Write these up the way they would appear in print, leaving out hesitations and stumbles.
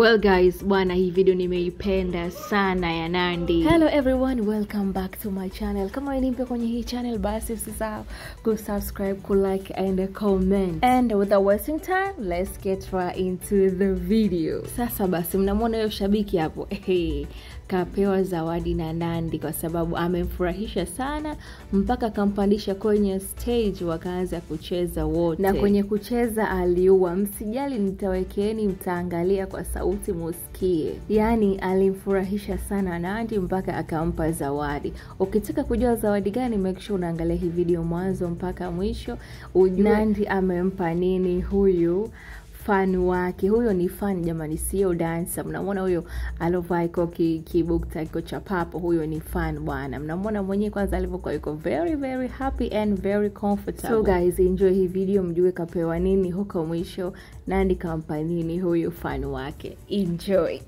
Well guys, bwana hii video nimeipenda sana ya Nandy. Hello everyone, welcome back to my channel. Kama ni mpya kwenye hii channel basi usisahau kusubscribe, kulike and comment. And without wasting time, let's get right into the video. Sasa basi mnamwona yule shabiki hapo. Kapewa zawadi na Nandy kwa sababu amemfurahisha sana mpaka kampandisha kwenye stage wakaanza kucheza wote. Na kwenye kucheza aliua. Msijali nitawekeeni mtaangalia kwa sauti musikie. Yani alimfurahisha sana Nandy mpaka akampa zawadi. Ukitaka kujua zawadi gani, make sure unaangalia hii video mwanzo mpaka mwisho ujue Nandy amempa nini huyu fan wake. Huyo ni fan jamani, sio dancer. Mnamuona huyo alovaa kibukta iko cha papo, huyo ni fan bwana. Mnamuona mwenyewe kwanza alivyokuwa yuko very happy and very comfortable. So guys, enjoy hii video mjue kapewa nini huko mwisho, Nandy kampa nini huyo fan wake. Enjoy.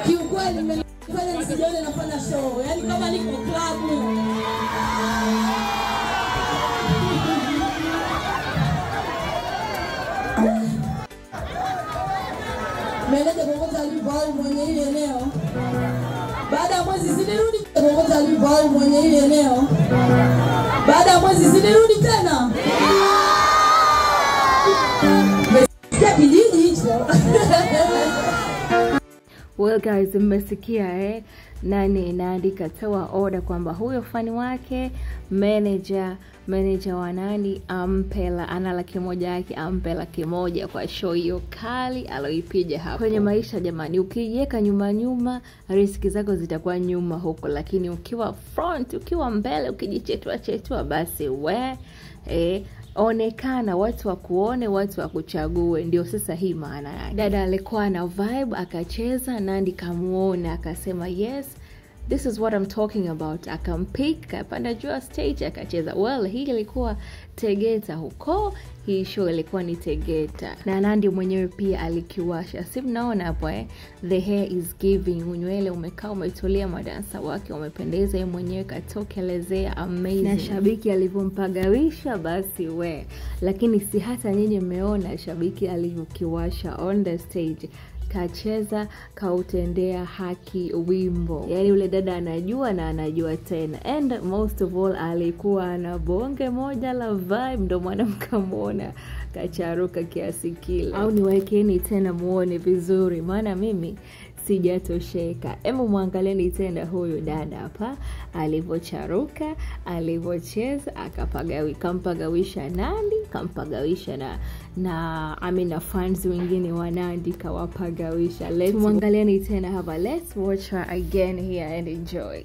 Kiukweli nimefanya nisijione nafanya show, yani kama niko club. Meneja Bogota alivyo mwenye ile eneo. Baada ya mwezi sinirudi Bogota alivyo mwenye ile eneo. Baada ya mwezi sinirudi tena. Well guys, mmesikia Nandy katoa order kwamba huyo fani wake manager wa Nandy ampela ana $100,000 yake, ampela $100,000 kwa show hiyo kali aloipiga hapo. Kwenye maisha jamani, ukijiweka nyuma riski zako zitakuwa nyuma huko, lakini ukiwa front, ukiwa mbele, ukijichetua basi onekana, watu wakuone, watu wakuchague. Ndio sasa hii maana yake. Dada alikuwa na vibe akacheza, Nandy kamuona akasema yes, this is what I'm talking about. Akampick, kapanda juu stage akacheza. Well, hii ilikuwa Tegeta huko. Hii show ilikuwa ni Tegeta. Na Nandy mwenyewe pia alikiwasha. Si mnaona hapo the hair is giving. Unywele umekaa umetulia, madansa wake umependeza, yeye mwenyewe katokelezea amazing. Na shabiki alivyompagawisha basi Lakini si hata nyinyi mmeona shabiki alivyokiwasha on the stage. Kacheza, kautendea haki wimbo. Yani ule dada anajua na anajua tena. And most of all alikuwa na bonge moja la vibe, ndo maana mkamuona kacharuka kiasi kile. Au niwekeni tena muone vizuri, maana mimi sijatosheka. Hebu muangalieni tena huyo dada hapa alivyocharuka, alivyocheza, kampagawisha Nandy, kampagawisha na Amina fans wengine wa Nandy kawapagawisha. Let's muangalieni tena hapa. Let's watch her again here and enjoy.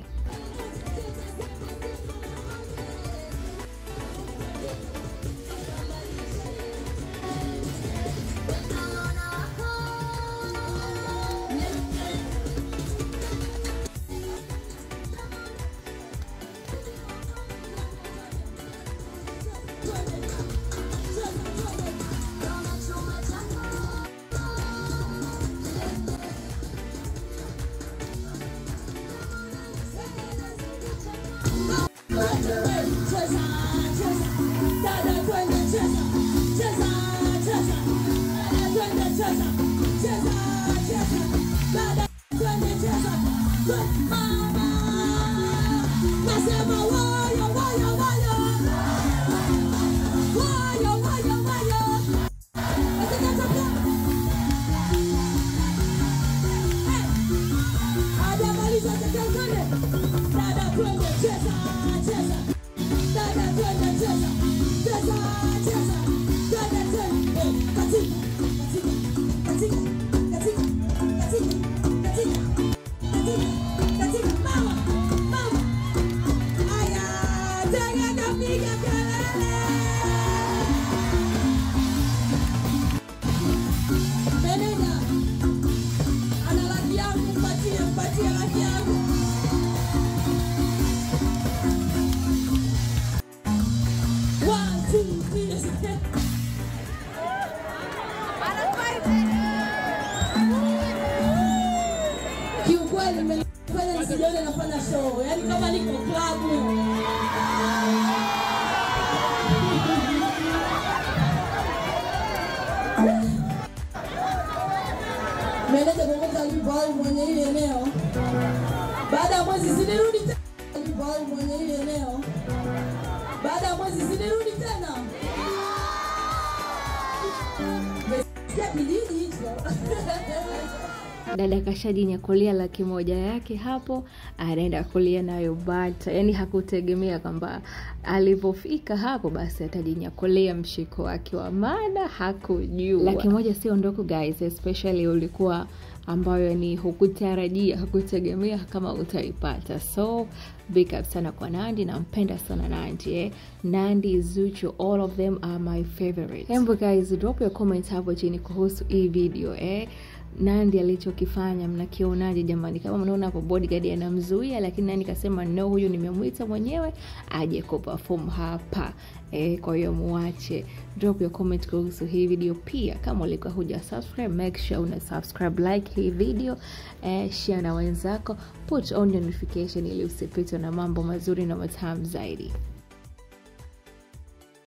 Kiukweli nimefanya nisijione nafanya show, yani kama niko club. Meneja Bongota alivyo mwenye ile eneo. Baada ya mwezi sinirudi tena. Alivyo mwenye ile eneo. Baada ya mwezi sinirudi tena. Dada kashajinyakulia $100,000 yake hapo, anaenda kulia nayo bata. Yani hakutegemea kwamba alipofika hapo basi atajinyakulia mshiko wake wa maana, hakujua. $100,000 sio ndogo guys, especially ulikuwa ambayo ni hukutarajia, hukutegemea kama utaipata. So big up sana kwa Nandy, nampenda sana Nandy. Nandy, Zuchu, all of them are my favorite. Hembo guys, drop your comment hapo chini kuhusu hii video Nandy alichokifanya mnakionaje jamani? Kama mnaona hapo bodyguard anamzuia, lakini Nandy kasema no, huyu nimemuita mwenyewe aje kuperform hapa. Kwa hiyo muache. Drop your comment kuhusu hii video. Pia kama ulikuwa huja subscribe, make sure una subscribe, like hii video, share na wenzako, put on your notification ili usipitwe na mambo mazuri na matamu zaidi.